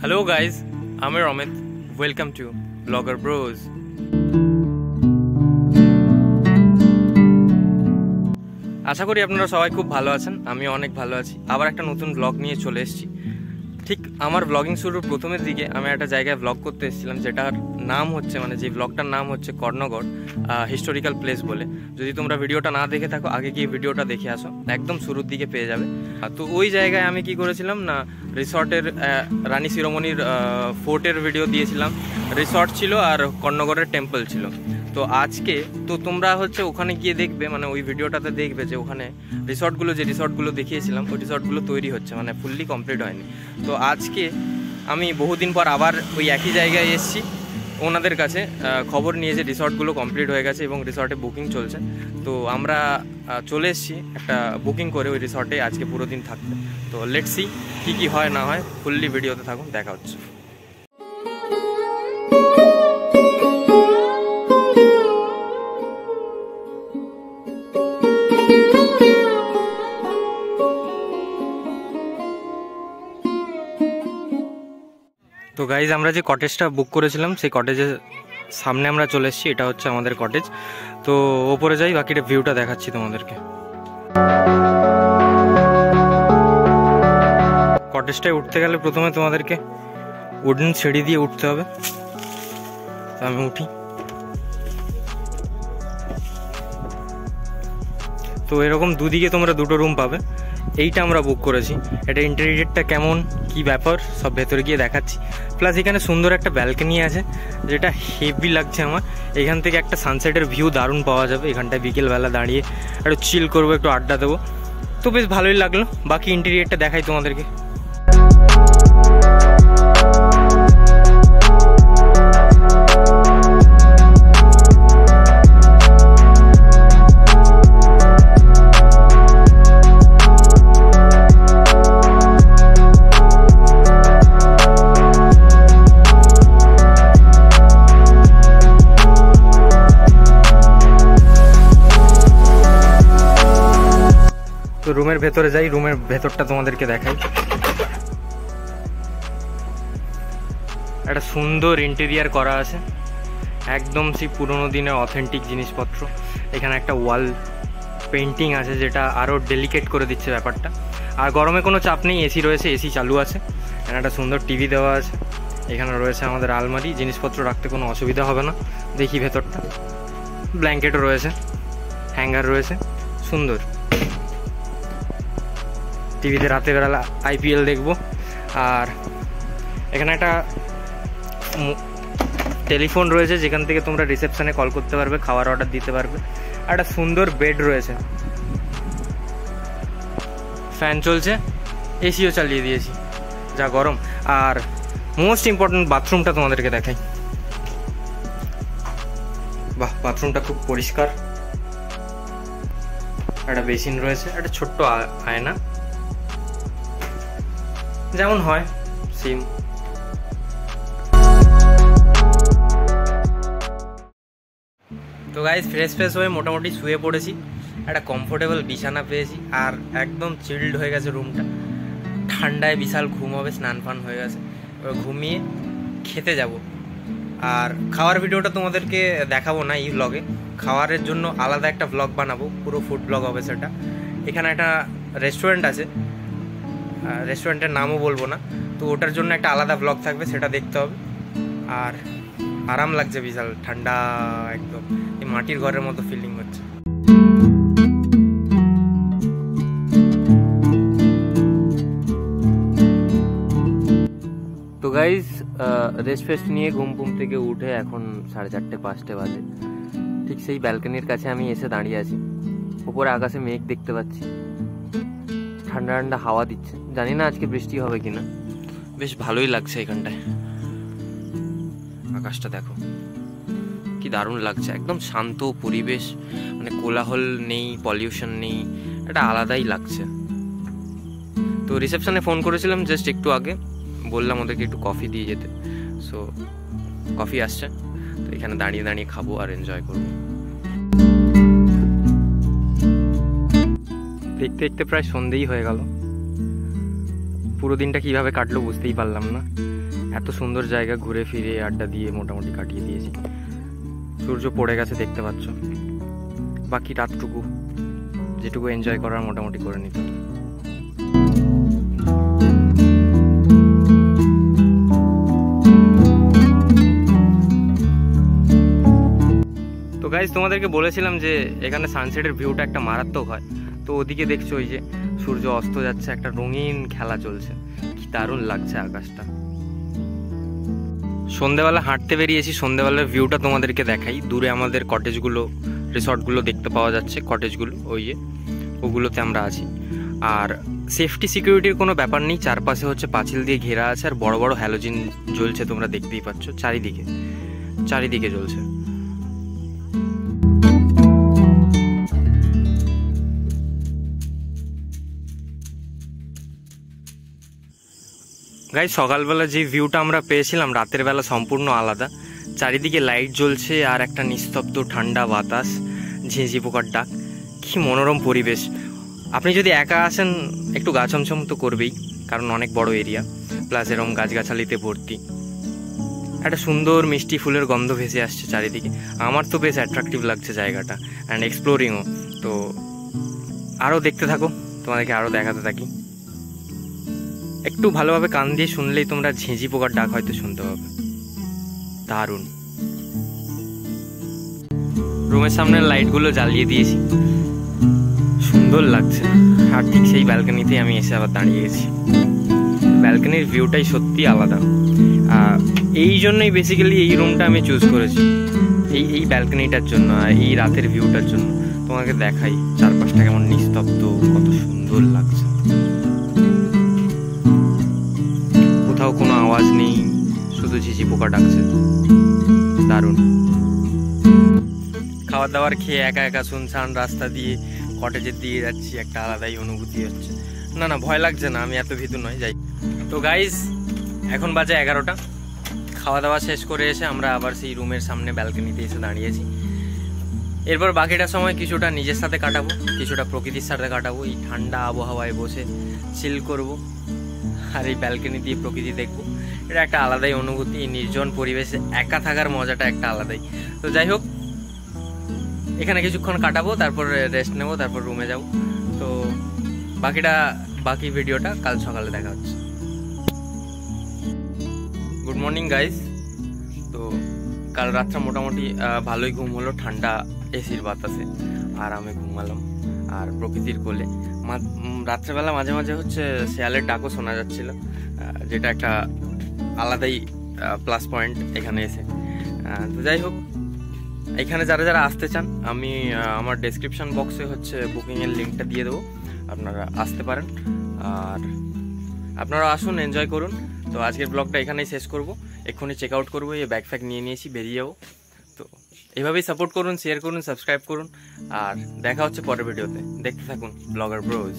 Hello guys, I'm Amit. Welcome to Vlogger Bros. আশা করি আপনারা সবাই খুব ভালো আছেন। আমি অনেক ভালো আছি। আবার একটা নতুন ব্লগ নিয়ে চলে এসেছি। ঠিক আমার ব্লগিং শুরুর প্রথমের দিকে আমি একটা জায়গায় ব্লগ করতে এসেছিলাম, যেটার নাম হচ্ছে যে ব্লগটার নাম হচ্ছে কর্ণগড় হিস্টোরিক্যাল প্লেস বলে। যদি তোমরা ভিডিওটা না দেখে থাকো, আগে গিয়ে ভিডিওটা দেখে আসো, একদম শুরুর দিকে পেয়ে যাবে। তো ওই জায়গায় আমি কি করেছিলাম না, রিসর্টের রানী শিরোমণির ফোর্টের ভিডিও দিয়েছিলাম। রিসর্ট ছিল আর কর্ণগড়ের টেম্পল ছিল। তো আজকে তো তোমরা ওখানে গিয়ে দেখবে, ওই ভিডিওটাতে দেখবে যে ওখানে রিসর্টগুলো দেখিয়েছিলাম, ওই রিসর্টগুলো তৈরি হচ্ছে, ফুললি কমপ্লিট হয়নি। তো আজকে আমি বহুদিন পর আবার ওই একই জায়গায় এসেছি। ওনাদের কাছে খবর নিয়ে যে রিসর্টগুলো কমপ্লিট হয়ে গেছে এবং রিসর্টে বুকিং চলছে। তো আমরা চলে এসেছি একটা বুকিং করে ওই রিসর্টে আজকে পুরো দিন থাকতে। তো লেটস সি কী হয় না হয়, ফুললি ভিডিওতে থাকুন, দেখা হচ্ছে। তো গাইজ, আমরা যে কটেজটা বুক করেছিলাম সেই কটেজের সামনে আমরা চলে এসেছি। এটা হচ্ছে আমাদের কটেজ। তো ওপরে যাই, বাকিটা ভিউটা দেখাচ্ছি তোমাদেরকে। কটেজটায় উঠতে গেলে প্রথমে তোমাদেরকে উডেন সিঁড়ি দিয়ে উঠতে হবে। তো আমি উঠি। তো এরকম দুদিকে তোমরা দুটো রুম পাবে। এইটা আমরা বুক করেছি। এটা ইন্টেরিয়রটা কেমন, কি ব্যাপার, সব ভেতরে গিয়ে দেখাচ্ছি। প্লাস এখানে সুন্দর একটা ব্যালকনি আছে, যেটা হেভি লাগছে আমার। এখান থেকে একটা সানসেটের ভিউ দারুণ পাওয়া যাবে। এখানটায় বিকেলবেলা দাঁড়িয়ে একটু চিল করবো, একটু আড্ডা দেবো। তো বেশ ভালোই লাগলো। বাকি ইন্টেরিয়রটা দেখাই তোমাদেরকে। তো রুমের ভেতরে যাই, রুমের ভেতরটা তোমাদেরকে দেখাই। একটা সুন্দর ইন্টেরিয়ার করা আছে, একদম সেই পুরোনো দিনের অথেন্টিক জিনিসপত্র। এখানে একটা ওয়াল পেন্টিং আছে, যেটা আরও ডেলিকেট করে দিচ্ছে ব্যাপারটা। আর গরমে কোনো চাপ নেই, এসি রয়েছে, এসি চালু আছে। এখানে একটা সুন্দর টিভি দেওয়া আছে। এখানে রয়েছে আমাদের আলমারি, জিনিসপত্র রাখতে কোনো অসুবিধা হবে না। দেখি ভেতরটা, ব্ল্যাঙ্কেটও রয়েছে, হ্যাঙ্গার রয়েছে, সুন্দর। টিভিতে রাতের বেলা IPL দেখবো। আর এখানে একটা টেলিফোন রয়েছে, যেখান থেকে তোমরা রিসেপশনে কল করতে পারবে, খাবার অর্ডার দিতে পারবে। আর একটা সুন্দর বেড রয়েছে, ফ্যান চলছে, এসিও চালিয়ে দিয়েছি, যা গরম। আর মোস্ট ইম্পর্টেন্ট বাথরুমটা তোমাদেরকে দেখাই। বাহ, বাথরুমটা খুব পরিষ্কার। একটা বেসিন রয়েছে, একটা ছোট্ট আয়না, যেমন হয় সেম। তো গাইজ, ফ্রেশ হয়ে মোটামুটি শুয়ে পড়েছি। একটা কমফোর্টেবল বিছানা পেয়েছি, আর একদম চিল্ড হয়ে গেছে রুমটা। ঠান্ডায় বিশাল ঘুম হবে, স্নান ফান হয়ে গেছে। এবার ঘুমিয়ে খেতে যাব। আর খাওয়ার ভিডিওটা তোমাদেরকে দেখাবো না এই ব্লগে। খাওয়ারের জন্য আলাদা একটা ব্লগ বানাবো, পুরো ফুড ব্লগ হবে সেটা। এখানে একটা রেস্টুরেন্ট আছে, রেস্টুরেন্টের নামও বলবো না। তো ওটার জন্য একটা আলাদা ব্লগ থাকবে, সেটা দেখতে হবে। আর আরাম লাগছে বিশাল, ঠান্ডা একদম, এই মাটির ঘরের মতো ফিলিং হচ্ছে। তো গাইজ, রেস্ট ফেস্ট নিয়ে ঘুম থেকে উঠে এখন 4:30-5 বাজে। ঠিক সেই ব্যালকনির কাছে আমি এসে দাঁড়িয়ে আছি। উপরে আকাশে মেঘ দেখতে পাচ্ছি, ঠান্ডা ঠান্ডা হাওয়া দিচ্ছে। জানি না আজকে বৃষ্টি হবে কিনা। বেশ ভালোই লাগছে এখানটায়। আকাশটা দেখো কি দারুণ লাগছে, একদম শান্ত পরিবেশ, কোলাহল নেই, পলিউশন নেই, এটা আলাদাই লাগছে। তো রিসেপশনে ফোন করেছিলাম জাস্ট একটু আগে, বললাম ওদেরকে একটু কফি দিয়ে যেতে। সো কফি আসছে, তো এখানে দাঁড়িয়ে দাঁড়িয়ে খাবো আর এনজয় করবো। দেখতে দেখতে প্রায় সন্ধেই হয়ে গেল। পুরো দিনটা কিভাবে কাটলো বুঝতেই পারলাম না। এত সুন্দর জায়গা, ঘুরে ফিরে আড্ডা দিয়ে মোটামুটি কাটিয়ে দিয়েছি। সূর্য পড়ে গেছে দেখতে পাচ্ছ, বাকি রাতটুকু যেটুকু এনজয় করার মোটামুটি করে নিতে হবে। তো গাইজ তোমাদেরকে বলেছিলাম যে এখানে সানসেটের ভিউটা একটা মারাত্মক হয়। তো ওদিকে দেখছো ওই যে সূর্য অস্ত যাচ্ছে, একটা রঙিন খেলা চলছে, কি দারুণ লাগছে আকাশটা। সন্ধেবেলা হাঁটতে বেরিয়েছি, সন্ধেবেলার ভিউটা তোমাদেরকে দেখাই। দূরে আমাদের কটেজগুলো, রিসর্টগুলো দেখতে পাওয়া যাচ্ছে, কটেজগুলো ওই যে ওগুলোতে আমরা আছি। আর সেফটি সিকিউরিটির কোনো ব্যাপার নেই, চারপাশে হচ্ছে পাঁচিল দিয়ে ঘেরা আছে, আর বড় বড় হ্যালোজিন জ্বলছে, তোমরা দেখতেই পাচ্ছ চারিদিকে চারিদিকে জ্বলছে। গাইজ সকালবেলা যে ভিউটা আমরা পেয়েছিলাম রাতের বেলা সম্পূর্ণ আলাদা। চারিদিকে লাইট জ্বলছে আর একটা নিস্তব্ধ ঠান্ডা বাতাস, ঝিঁঝি পোকার ডাক, কি মনোরম পরিবেশ। আপনি যদি একা আসেন একটু গা ছমছম তো করবেই, কারণ অনেক বড় এরিয়া, প্লাস এরকম গাছগাছালিতে ভর্তি। একটা সুন্দর মিষ্টি ফুলের গন্ধ ভেসে আসছে চারিদিকে। আমার তো বেশ অ্যাট্রাকটিভ লাগছে জায়গাটা, অ্যান্ড এক্সপ্লোরিংও। তো আরও দেখতে থাকো, তোমাদেরকে আরও দেখাতে থাকি। একটু ভালোভাবে কান দিয়ে শুনলেই তোমরা ঝিঁঝি পোকার ডাক হয়তো শুনতে পাবে, দারুণ। রুমের সামনের লাইটগুলো জ্বালিয়ে দিয়েছি, সুন্দর লাগছে। আর ঠিক সেই ব্যালকনিতে আমি এসে আবার দাঁড়িয়ে গেছি। ব্যালকনির ভিউটাই সত্যি আলাদা। এই জন্যই বেসিক্যালি এই রুমটা আমি চুজ করেছি, এই ব্যালকনিটার জন্য আর এই রাতের ভিউটার জন্য। তোমাকে দেখাই চারপাশটা কেমন নিস্তব্ধ, কত সুন্দর লাগছে। কোথাও কোনো আওয়াজ নেই, শুধু ঝিঝি পোকা ডাকছে, দারুণ। খাবার দাবার খেয়ে একা একা শুনশান রাস্তা দিয়ে কটেজের দিকে যাচ্ছি, একটা আলাদাই অনুভূতি হচ্ছে। না ভয় লাগছে না, আমি এত ভীতু নয়, যাই। তো গাইজ এখন বাজে 11টা। খাওয়া দাওয়া শেষ করে এসে আমরা আবার সেই রুমের সামনে ব্যালকনিতে এসে দাঁড়িয়েছি। এরপর বাকিটা সময় কিছুটা নিজের সাথে কাটাবো, কিছুটা প্রকৃতির সাথে কাটাবো। এই ঠান্ডা আবহাওয়ায় বসে চিল করব আর এই ব্যালকনি দিয়ে প্রকৃতি দেখবো। এটা একটা আলাদাই অনুভূতি, এই নির্জন পরিবেশে একা থাকার মজাটা একটা আলাদাই। তো যাই হোক, এখানে কিছুক্ষণ কাটাবো, তারপর রেস্ট নেবো, তারপর রুমে যাব। তো বাকি ভিডিওটা কাল সকালে দেখা হচ্ছে। Good morning guys. তো কাল রাতটা মোটামুটি ভালোই ঘুম হলো, ঠান্ডা এসির বাতাসে আরামে ঘুমালাম আর প্রকৃতির কোলে। রাত্রেবেলা মাঝে মাঝে হচ্ছে শেয়ালের ডাকও শোনা যাচ্ছিল, যেটা একটা আলাদাই প্লাস পয়েন্ট এখানে এসে। তো যাই হোক, এখানে যারা যারা আসতে চান, আমি আমার ডেসক্রিপশন বক্সে হচ্ছে বুকিংয়ের লিঙ্কটা দিয়ে দেবো, আপনারা আসতে পারেন। আর আপনারা আসুন, এনজয় করুন। তো আজকের ব্লগটা এখানেই শেষ করব, এক্ষুনি চেক আউট করবো, এই ব্যাগ ফ্যাগ নিয়ে নিয়েছি, বেরিয়ে যাবো। তো এইভাবেই সাপোর্ট করুন, শেয়ার করুন, সাবস্ক্রাইব করুন, আর দেখা হচ্ছে পরের ভিডিওতে। দেখতে থাকুন ব্লগার ব্রোজ।